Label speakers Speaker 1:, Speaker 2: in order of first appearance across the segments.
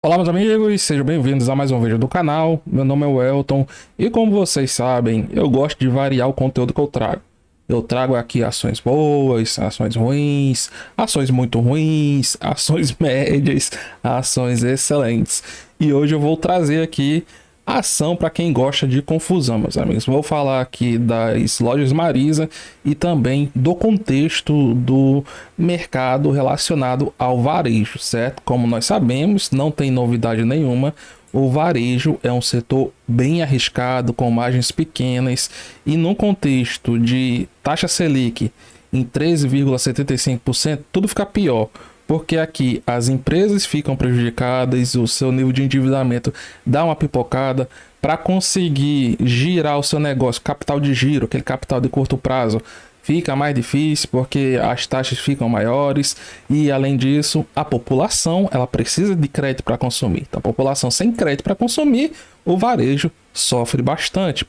Speaker 1: Olá, meus amigos, sejam bem-vindos a mais um vídeo do canal. Meu nome é Welton e, como vocês sabem, eu gosto de variar o conteúdo que eu trago. Eu trago aqui ações boas, ações ruins, ações muito ruins, ações médias, ações excelentes. E hoje eu vou trazer aqui a ação para quem gosta de confusão, meus amigos. Vou falar aqui das lojas Marisa e também do contexto do mercado relacionado ao varejo, certo? Como nós sabemos, não tem novidade nenhuma. O varejo é um setor bem arriscado, com margens pequenas, e no contexto de taxa Selic em 13,75%, tudo fica pior. Porque aqui as empresas ficam prejudicadas, o seu nível de endividamento dá uma pipocada. Para conseguir girar o seu negócio, capital de giro, aquele capital de curto prazo, fica mais difícil porque as taxas ficam maiores. E além disso, a população ela precisa de crédito para consumir. Então, a população sem crédito para consumir, o varejo sofre bastante.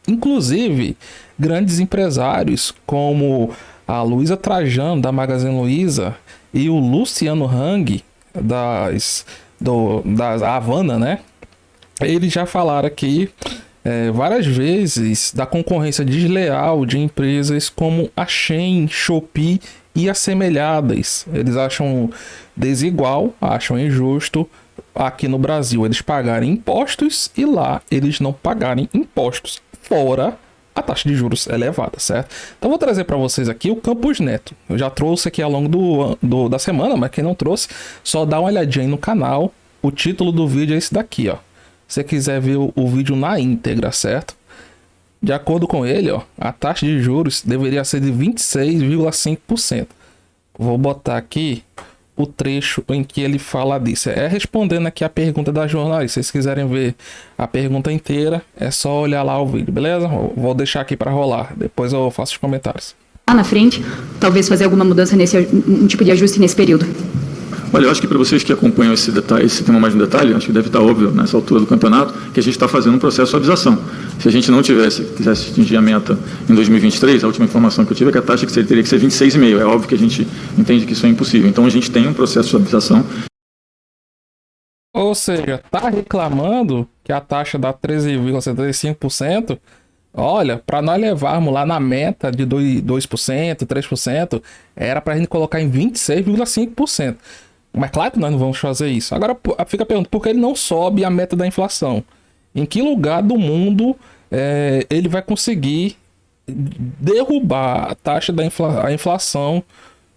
Speaker 1: Inclusive, grandes empresários como a Luiza Trajano, da Magazine Luiza, e o Luciano Hang, da Havana, né? Eles já falaram aqui várias vezes da concorrência desleal de empresas como a Shein, Shopee e assemelhadas. Eles acham desigual, acham injusto aqui no Brasil eles pagarem impostos e lá eles não pagarem impostos, fora a taxa de juros elevada, certo? Então vou trazer para vocês aqui o Campos Neto. Eu já trouxe aqui ao longo da semana, mas quem não trouxe, só dá uma olhadinha aí no canal. O título do vídeo é esse daqui, ó. Se você quiser ver o vídeo na íntegra, certo? De acordo com ele, ó, a taxa de juros deveria ser de 26,5%. Vou botar aqui o trecho em que ele fala disso. Respondendo aqui a pergunta da jornalista. Se vocês quiserem ver a pergunta inteira, é só olhar lá o vídeo, beleza? Vou deixar aqui para rolar, depois eu faço os comentários.
Speaker 2: Lá na frente, talvez fazer alguma mudança um tipo de ajuste nesse período.
Speaker 3: Olha, eu acho que para vocês que acompanham esse tema mais no detalhe, acho que deve estar óbvio nessa altura do campeonato, que a gente está fazendo um processo de suavização. Se a gente não quisesse atingir a meta em 2023, a última informação que eu tive é que a taxa teria que ser 26,5%. É óbvio que a gente entende que isso é impossível. Então a gente tem um processo de suavização.
Speaker 1: Ou seja, tá reclamando que a taxa dá 13,75%? Olha, para nós levarmos lá na meta de 2%, 3%, era para a gente colocar em 26,5%. Mas claro que nós não vamos fazer isso. Agora fica a pergunta, por que ele não sobe a meta da inflação? Em que lugar do mundo ele vai conseguir derrubar a taxa da inflação,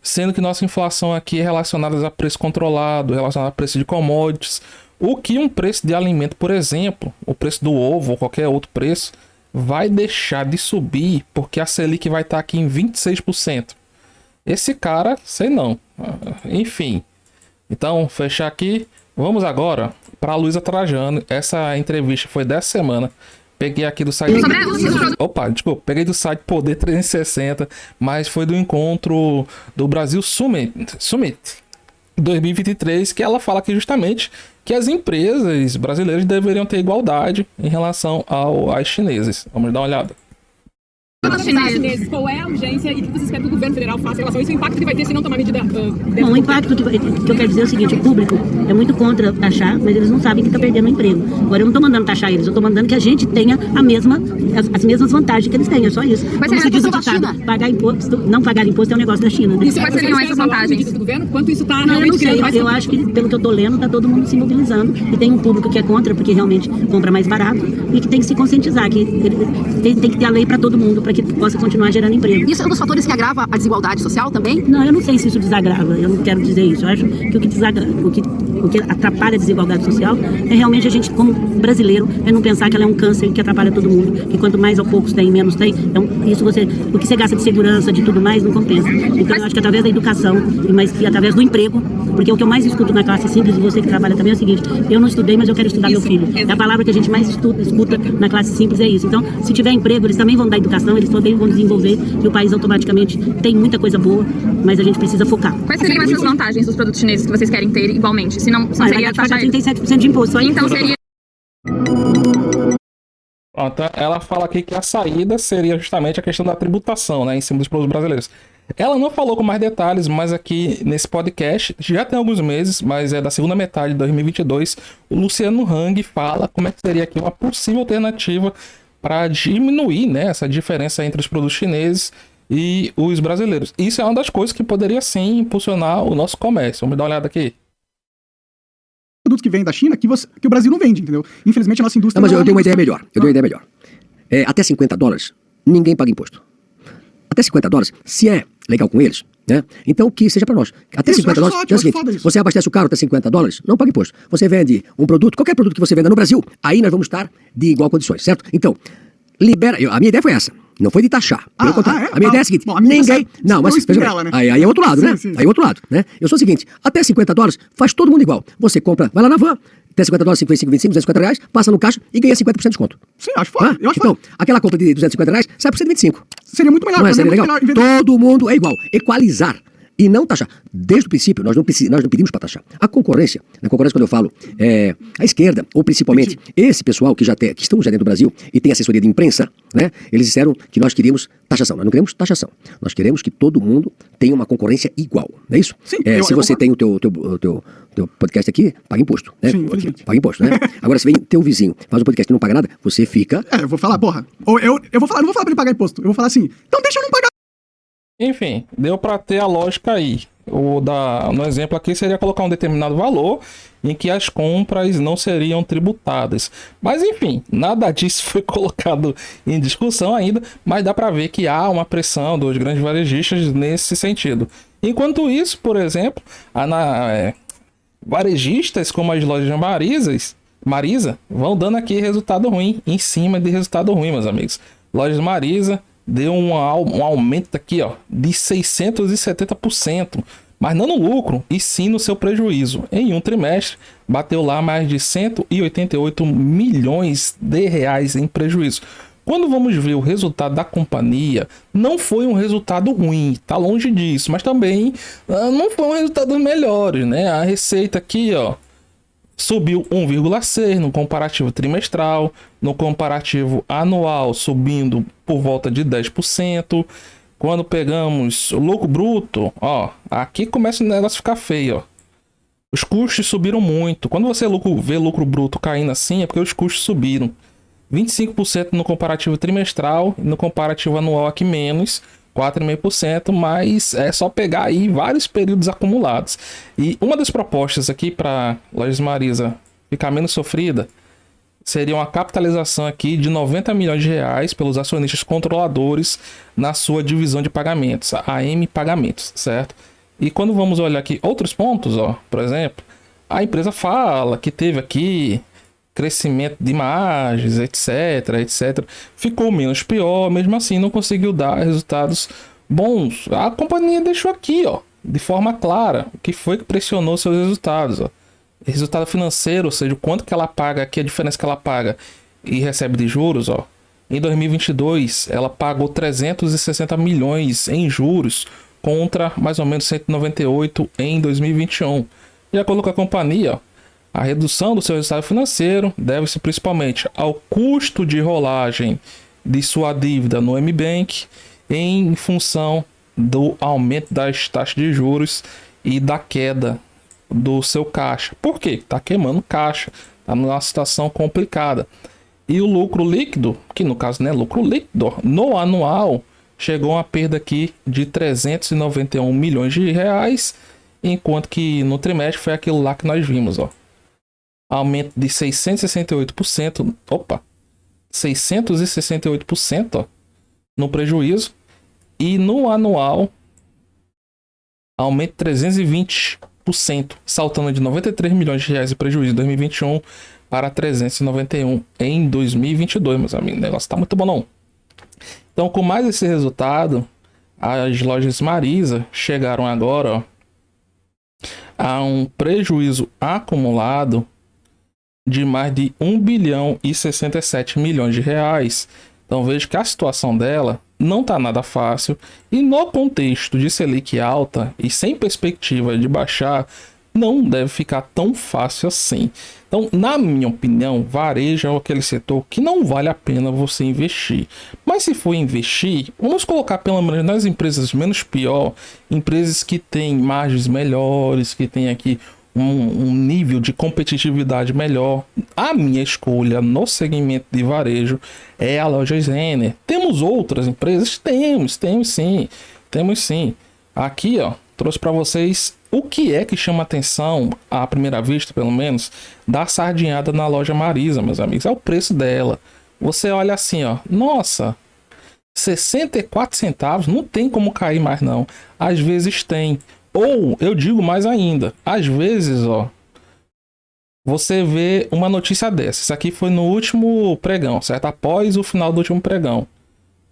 Speaker 1: sendo que nossa inflação aqui é relacionada a preço controlado, relacionada a preço de commodities, o que um preço de alimento, por exemplo, o preço do ovo ou qualquer outro preço, vai deixar de subir porque a Selic vai estar aqui em 26%. Esse cara, sei não. Enfim. Então, fechar aqui. Vamos agora para a Luiza Trajano. Essa entrevista foi dessa semana. Peguei aqui do site... Opa, desculpa. Peguei do site Poder 360, mas foi do encontro do Brasil Summit 2023, que ela fala aqui justamente que as empresas brasileiras deveriam ter igualdade em relação às chineses. Vamos dar uma olhada.
Speaker 4: Qual é a urgência e o que vocês querem que o governo federal faça em relação a isso? O impacto que vai ter se não tomar medida?
Speaker 5: Bom, o impacto que eu quero dizer é o seguinte: o público é muito contra taxar, mas eles não sabem que está perdendo o emprego. Agora, eu não estou mandando taxar eles, eu estou mandando que a gente tenha as mesmas vantagens que eles têm, é só isso.
Speaker 4: Mas
Speaker 5: como
Speaker 4: se diz o ditado,
Speaker 5: pagar imposto, não pagar imposto é um negócio da China, né?
Speaker 4: E quais seriam essas vantagens? Do governo? Quanto isso está
Speaker 5: realmente
Speaker 4: criando mais...
Speaker 5: Eu acho que, pelo que eu estou lendo, está todo mundo se mobilizando, e tem um público que é contra, porque realmente compra mais barato, e que tem que se conscientizar, que tem que ter a lei para todo mundo, para que possa continuar gerando emprego.
Speaker 4: Isso é um dos fatores que agrava a desigualdade social também?
Speaker 5: Não, eu não sei se isso desagrava, eu não quero dizer isso. Eu acho que o que atrapalha a desigualdade social é realmente a gente, como brasileiro, não pensar que ela é um câncer que atrapalha todo mundo, que quanto mais ou poucos tem, menos tem. Então, o que você gasta de segurança, de tudo mais, não compensa. Então, eu acho que através da educação, mas que através do emprego, porque o que eu mais escuto na classe simples, e você que trabalha também, é o seguinte: eu não estudei, mas eu quero estudar meu filho. É a palavra que a gente mais escuta na classe simples, é isso. Então, se tiver emprego, eles também vão dar educação, eles também vão desenvolver, e o país automaticamente tem muita coisa boa, mas a gente precisa focar.
Speaker 4: Quais seriam essas vantagens dos produtos chineses que vocês querem ter igualmente? Se não seria
Speaker 5: pagar 37% de imposto. Só
Speaker 4: então seria...
Speaker 1: Ela fala aqui que a saída seria justamente a questão da tributação, né, em cima dos produtos brasileiros. Ela não falou com mais detalhes, mas aqui nesse podcast, já tem alguns meses, mas é da segunda metade de 2022, o Luciano Hang fala como é que seria aqui uma possível alternativa para diminuir, né, essa diferença entre os produtos chineses e os brasileiros. Isso é uma das coisas que poderia sim impulsionar o nosso comércio. Vamos dar uma olhada aqui.
Speaker 6: Produtos que vêm da China que o Brasil não vende, entendeu? Infelizmente a nossa indústria...
Speaker 7: Não, mas eu tenho uma ideia melhor. Até $50, ninguém paga imposto. Até $50, se é legal com eles, né? Então que seja para nós. Até $50, é o seguinte, você abastece o carro até $50, não paga imposto. Você vende um produto, qualquer produto que você venda no Brasil, aí nós vamos estar de igual condições, certo? Então, libera... A minha ideia foi essa. Não foi de taxar. Pelo contrário. A minha ideia é a seguinte: ninguém. Não, mas. Aí é outro lado, né? Aí é outro lado, né? Eu sou o seguinte: até $50 faz todo mundo igual. Você compra, vai lá na van, até $50, 55, 25, R$250, passa no caixa e ganha 50% de desconto.
Speaker 6: Sim, acho foda.
Speaker 7: Então, aquela compra de R$250 sai por 125.
Speaker 6: Seria muito melhor.
Speaker 7: Não é? Seria legal? Todo mundo é igual. Equalizar. E não taxar. Desde o princípio, nós não pedimos para taxar. A concorrência, na concorrência quando eu falo, a esquerda, ou principalmente esse pessoal que estão já dentro do Brasil e tem assessoria de imprensa, né? Eles disseram que nós queríamos taxação. Nós não queremos taxação. Nós queremos que todo mundo tenha uma concorrência igual. Não é isso? Sim, se você tem o teu podcast aqui, paga imposto. Né?
Speaker 6: Sim,
Speaker 7: paga imposto, né? Agora, se vem teu vizinho, faz um podcast e não paga nada, você fica...
Speaker 6: eu vou falar, porra. Ou eu vou falar, não vou falar pra ele pagar imposto. Eu vou falar assim, então deixa eu não pagar.
Speaker 1: Enfim, deu para ter a lógica aí. No exemplo aqui seria colocar um determinado valor em que as compras não seriam tributadas. Mas enfim, nada disso foi colocado em discussão ainda, mas dá para ver que há uma pressão dos grandes varejistas nesse sentido. Enquanto isso, por exemplo, varejistas como as lojas Marisa vão dando aqui resultado ruim em cima de resultado ruim, meus amigos. Lojas Marisa deu um aumento aqui, ó, de 670%, mas não no lucro, e sim no seu prejuízo. Em um trimestre, bateu lá mais de 188 milhões de reais em prejuízo. Quando vamos ver o resultado da companhia, não foi um resultado ruim, tá longe disso, mas também não foi um resultado dos melhores, né? A receita aqui, ó, subiu 1,6 no comparativo trimestral, no comparativo anual subindo por volta de 10%. Quando pegamos o lucro bruto, ó, aqui começa o negócio a ficar feio, ó. Os custos subiram muito. Quando você vê lucro bruto caindo assim, é porque os custos subiram. 25% no comparativo trimestral, no comparativo anual aqui menos, 4,5%, mas é só pegar aí vários períodos acumulados. E uma das propostas aqui para Lojas Marisa ficar menos sofrida seria uma capitalização aqui de 90 milhões de reais pelos acionistas controladores na sua divisão de pagamentos, a AM Pagamentos, certo? E quando vamos olhar aqui outros pontos, ó, por exemplo, a empresa fala que teve aqui crescimento de margens, etc. Ficou menos pior, mesmo assim não conseguiu dar resultados bons. A companhia deixou aqui, ó, de forma clara, o que foi que pressionou seus resultados, ó. Resultado financeiro, ou seja, o quanto que ela paga aqui, a diferença que ela paga e recebe de juros, ó. Em 2022, ela pagou 360 milhões em juros contra mais ou menos 198 em 2021. De acordo com a companhia, ó, a redução do seu resultado financeiro deve-se principalmente ao custo de rolagem de sua dívida no MBank em função do aumento das taxas de juros e da queda do seu caixa. Por quê? Está queimando caixa, está numa situação complicada. E o lucro líquido, que no caso não é lucro líquido, no anual chegou a uma perda aqui de 391 milhões de reais, enquanto que no trimestre foi aquilo lá que nós vimos, ó. Aumento de 668%, 668%, ó, no prejuízo, e no anual aumento de 320%, saltando de 93 milhões de reais de prejuízo em 2021 para 391 em 2022, meus amigos. O negócio tá muito bom, não. Então, com mais esse resultado, as lojas Marisa chegaram agora, ó, a um prejuízo acumulado de mais de 1 bilhão e 67 milhões de reais. Então veja que a situação dela não está nada fácil, e no contexto de Selic alta e sem perspectiva de baixar, não deve ficar tão fácil assim. Então, na minha opinião, varejo é aquele setor que não vale a pena você investir. Mas se for investir, vamos colocar pelo menos nas empresas menos pior, empresas que têm margens melhores, que têm aqui um nível de competitividade melhor. A minha escolha no segmento de varejo é a Lojas Renner. Temos outras empresas? Temos sim. Aqui, ó, trouxe para vocês o que é que chama atenção, à primeira vista pelo menos, da sardinhada na loja Marisa, meus amigos. É o preço dela. Você olha assim, ó, nossa, 64 centavos, não tem como cair mais não. Às vezes tem. Ou, eu digo mais ainda, às vezes, ó, você vê uma notícia dessa. Isso aqui foi no último pregão, certo? Após o final do último pregão.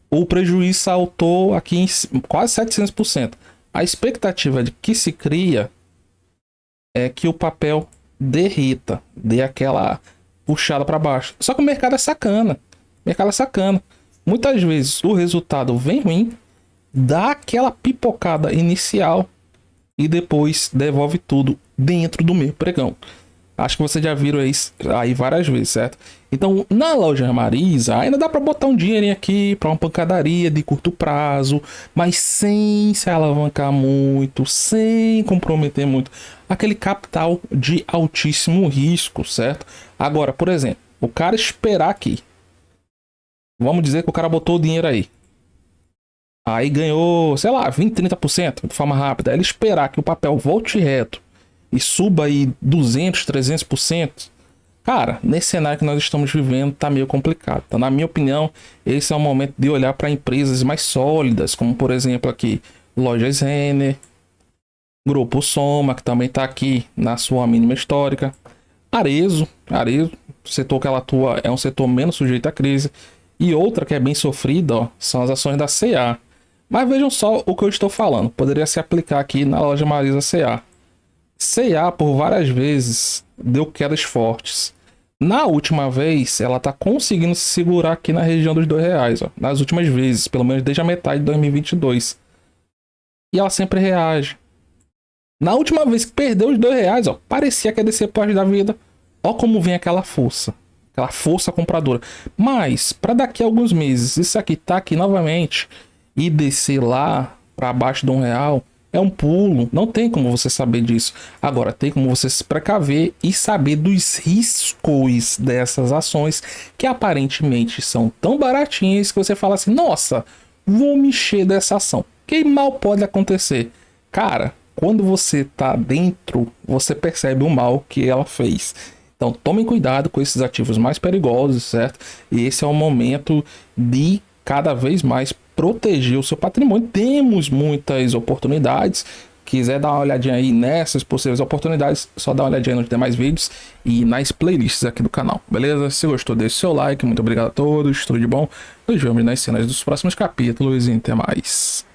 Speaker 1: O prejuízo saltou aqui em quase 700%. A expectativa de que se cria é que o papel derrita, dê aquela puxada para baixo. Só que o mercado é sacana. Muitas vezes o resultado vem ruim, dá aquela pipocada inicial e depois devolve tudo dentro do mesmo pregão. Acho que vocês já viram aí várias vezes, certo? Então, na loja Marisa, ainda dá para botar um dinheirinho aqui para uma pancadaria de curto prazo, mas sem se alavancar muito, sem comprometer muito aquele capital de altíssimo risco, certo? Agora, por exemplo, o cara esperar aqui. Vamos dizer que o cara botou o dinheiro aí. Aí ganhou, sei lá, 20, 30% de forma rápida. Ele esperar que o papel volte reto e suba aí 200, 300%. Cara, nesse cenário que nós estamos vivendo tá meio complicado. Então, na minha opinião, esse é o momento de olhar para empresas mais sólidas, como por exemplo aqui, Lojas Renner, Grupo Soma, que também tá aqui na sua mínima histórica. Arezzo, o setor que ela atua é um setor menos sujeito à crise. E outra que é bem sofrida, ó, são as ações da C&A. Mas vejam só o que eu estou falando. Poderia se aplicar aqui na loja Marisa C&A. C&A por várias vezes deu quedas fortes. Na última vez, ela está conseguindo se segurar aqui na região dos R$2. Ó, nas últimas vezes, pelo menos desde a metade de 2022. E ela sempre reage. Na última vez que perdeu os R$2, ó, parecia que ia descer pós da vida. Ó como vem aquela força compradora. Mas, para daqui a alguns meses, isso aqui tá aqui novamente e descer lá para abaixo de R$1, é um pulo. Não tem como você saber disso. Agora, tem como você se precaver e saber dos riscos dessas ações que aparentemente são tão baratinhas que você fala assim, nossa, vou mexer dessa ação. Que mal pode acontecer? Cara, quando você tá dentro, você percebe o mal que ela fez. Então, tomem cuidado com esses ativos mais perigosos, certo? E esse é o momento de cada vez mais proteger o seu patrimônio. Temos muitas oportunidades. Quiser dar uma olhadinha aí nessas possíveis oportunidades, só dá uma olhadinha nos demais vídeos e nas playlists aqui do canal, beleza? Se gostou, deixe seu like. Muito obrigado a todos, tudo de bom. Nos vemos nas cenas dos próximos capítulos e até mais.